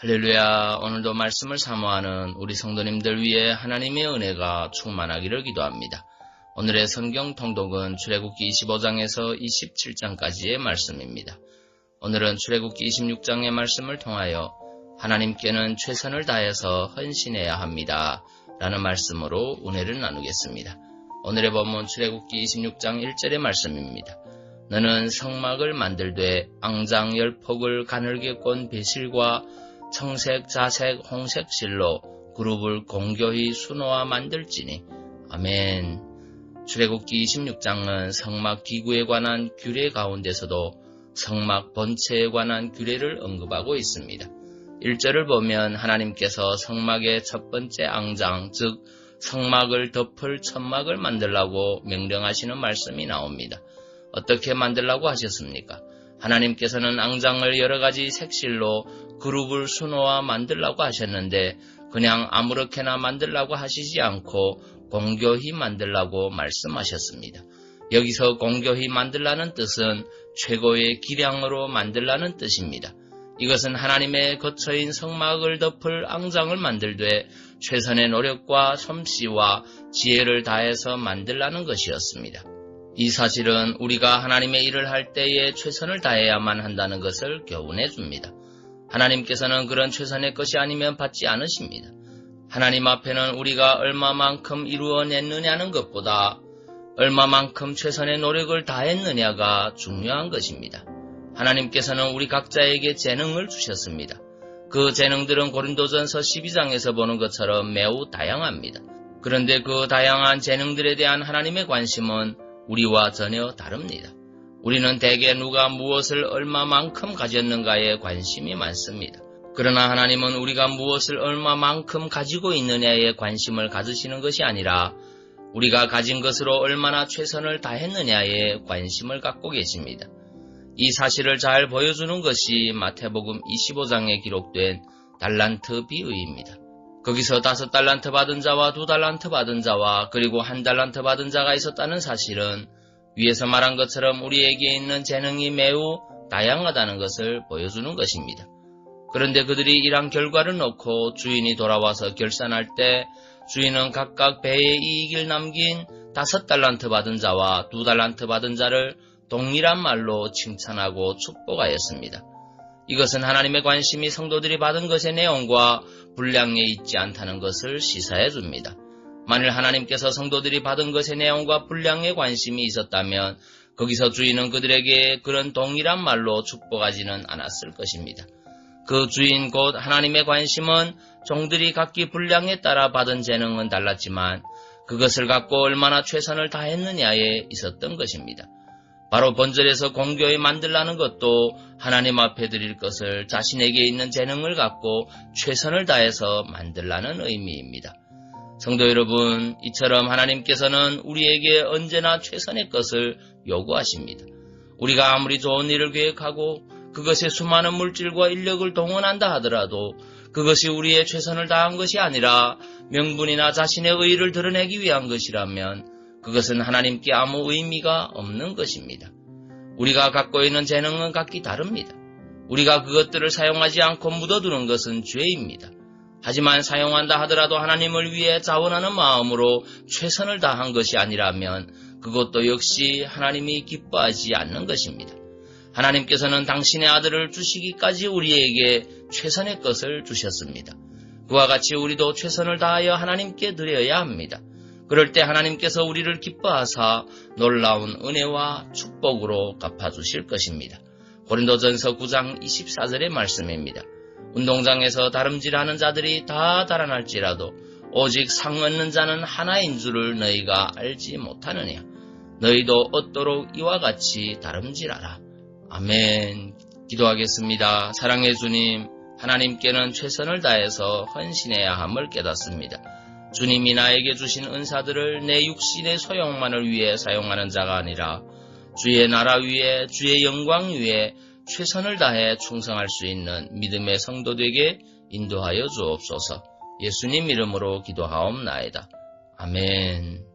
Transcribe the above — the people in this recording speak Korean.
할렐루야. 오늘도 말씀을 사모하는 우리 성도님들 위해 하나님의 은혜가 충만하기를 기도합니다. 오늘의 성경 통독은 출애굽기 25장에서 27장까지의 말씀입니다. 오늘은 출애굽기 26장의 말씀을 통하여 하나님께는 최선을 다해서 헌신해야 합니다 라는 말씀으로 은혜를 나누겠습니다. 오늘의 본문 출애굽기 26장 1절의 말씀입니다. 너는 성막을 만들되 앙장 10폭을 가늘게 꼰 배실과 청색, 자색, 홍색 실로 그룹을 공교히 수놓아 만들지니. 아멘. 출애굽기 26장은 성막 기구에 관한 규례 가운데서도 성막 본체에 관한 규례를 언급하고 있습니다. 1절을 보면 하나님께서 성막의 첫 번째 앙장, 즉 성막을 덮을 천막을 만들라고 명령하시는 말씀이 나옵니다. 어떻게 만들라고 하셨습니까? 하나님께서는 앙장을 여러가지 색실로 그룹을 수놓아 만들라고 하셨는데 그냥 아무렇게나 만들라고 하시지 않고 공교히 만들라고 말씀하셨습니다. 여기서 공교히 만들라는 뜻은 최고의 기량으로 만들라는 뜻입니다. 이것은 하나님의 거처인 성막을 덮을 앙장을 만들되 최선의 노력과 솜씨와 지혜를 다해서 만들라는 것이었습니다. 이 사실은 우리가 하나님의 일을 할 때에 최선을 다해야만 한다는 것을 교훈해 줍니다. 하나님께서는 그런 최선의 것이 아니면 받지 않으십니다. 하나님 앞에는 우리가 얼마만큼 이루어냈느냐는 것보다 얼마만큼 최선의 노력을 다했느냐가 중요한 것입니다. 하나님께서는 우리 각자에게 재능을 주셨습니다. 그 재능들은 고린도전서 12장에서 보는 것처럼 매우 다양합니다. 그런데 그 다양한 재능들에 대한 하나님의 관심은 우리와 전혀 다릅니다. 우리는 대개 누가 무엇을 얼마만큼 가졌는가에 관심이 많습니다. 그러나 하나님은 우리가 무엇을 얼마만큼 가지고 있느냐에 관심을 가지시는 것이 아니라 우리가 가진 것으로 얼마나 최선을 다했느냐에 관심을 갖고 계십니다. 이 사실을 잘 보여주는 것이 마태복음 25장에 기록된 달란트 비유입니다. 거기서 5달란트 받은 자와 2달란트 받은 자와 그리고 1달란트 받은 자가 있었다는 사실은 위에서 말한 것처럼 우리에게 있는 재능이 매우 다양하다는 것을 보여주는 것입니다. 그런데 그들이 일한 결과를 놓고 주인이 돌아와서 결산할 때 주인은 각각 배의 이익을 남긴 5달란트 받은 자와 2달란트 받은 자를 동일한 말로 칭찬하고 축복하였습니다. 이것은 하나님의 관심이 성도들이 받은 것의 내용과 분량에 있지 않다는 것을 시사해 줍니다. 만일 하나님께서 성도들이 받은 것의 내용과 분량에 관심이 있었다면 거기서 주인은 그들에게 그런 동일한 말로 축복하지는 않았을 것입니다. 그 주인 곧 하나님의 관심은 종들이 각기 분량에 따라 받은 재능은 달랐지만 그것을 갖고 얼마나 최선을 다했느냐에 있었던 것입니다. 바로 본절에서 공교히 만들라는 것도 하나님 앞에 드릴 것을 자신에게 있는 재능을 갖고 최선을 다해서 만들라는 의미입니다. 성도 여러분, 이처럼 하나님께서는 우리에게 언제나 최선의 것을 요구하십니다. 우리가 아무리 좋은 일을 계획하고 그것에 수많은 물질과 인력을 동원한다 하더라도 그것이 우리의 최선을 다한 것이 아니라 명분이나 자신의 의의를 드러내기 위한 것이라면 그것은 하나님께 아무 의미가 없는 것입니다. 우리가 갖고 있는 재능은 각기 다릅니다. 우리가 그것들을 사용하지 않고 묻어두는 것은 죄입니다. 하지만 사용한다 하더라도 하나님을 위해 자원하는 마음으로 최선을 다한 것이 아니라면 그것도 역시 하나님이 기뻐하지 않는 것입니다. 하나님께서는 당신의 아들을 주시기까지 우리에게 최선의 것을 주셨습니다. 그와 같이 우리도 최선을 다하여 하나님께 드려야 합니다. 그럴 때 하나님께서 우리를 기뻐하사 놀라운 은혜와 축복으로 갚아주실 것입니다. 고린도전서 9장 24절의 말씀입니다. 운동장에서 다름질하는 자들이 다 달아날지라도 오직 상 얻는 자는 하나인 줄을 너희가 알지 못하느냐. 너희도 얻도록 이와 같이 다름질하라. 아멘. 기도하겠습니다. 사랑의 주님, 하나님께는 최선을 다해서 헌신해야 함을 깨닫습니다. 주님이 나에게 주신 은사들을 내 육신의 소용만을 위해 사용하는 자가 아니라 주의 나라 위에, 주의 영광 위에 최선을 다해 충성할 수 있는 믿음의 성도 되게 인도하여 주옵소서. 예수님 이름으로 기도하옵나이다. 아멘.